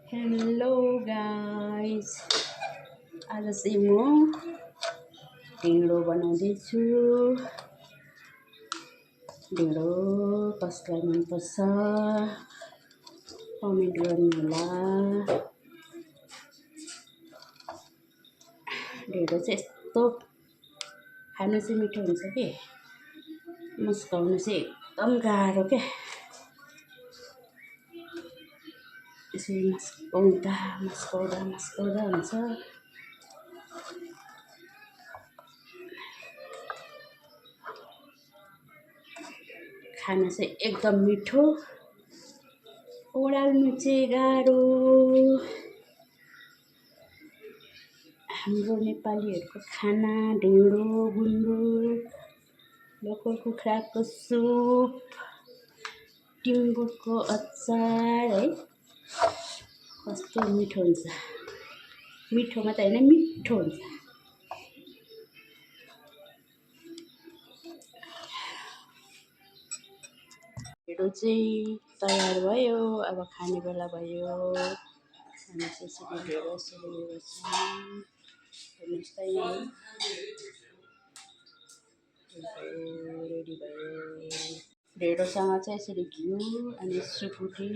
Hello guys, आज चाहिँ म ढिँडो बनाउँदैछु। ढिँडो कसलाई मनपर्छ कमेन्ट गर्नुहोला। ढिँडो चाहिँ यस्तो खानु चाहिँ मिठो हुन्छ कि मुस्काउनु चाहिँ एकदम गाह्रो क्या। यसरी मस्काउँदा हुन्छ। खाना चाहिँ एकदम मिठो, ओडाल्नु चाहिँ गाह्रो। हाम्रो नेपालीहरूको खाना ढिँडो, गुन्द्रुक, लोकल कुखुराको सुप, टिमुरको अचार है, कस्तो मिठो हुन्छ। मिठो मात्रै होइन, मिठो हुन्छ। ढिँडो चाहिँ तयार भयो, अब खाने बेला भयो। हामी चाहिँ यसरी ढिँडो सुरु गर्छौँ। हेर्नुहोस् त यहाँ रेडी भयो। ढिँडोसँग चाहिँ यसरी घिउ अनि सुकुटी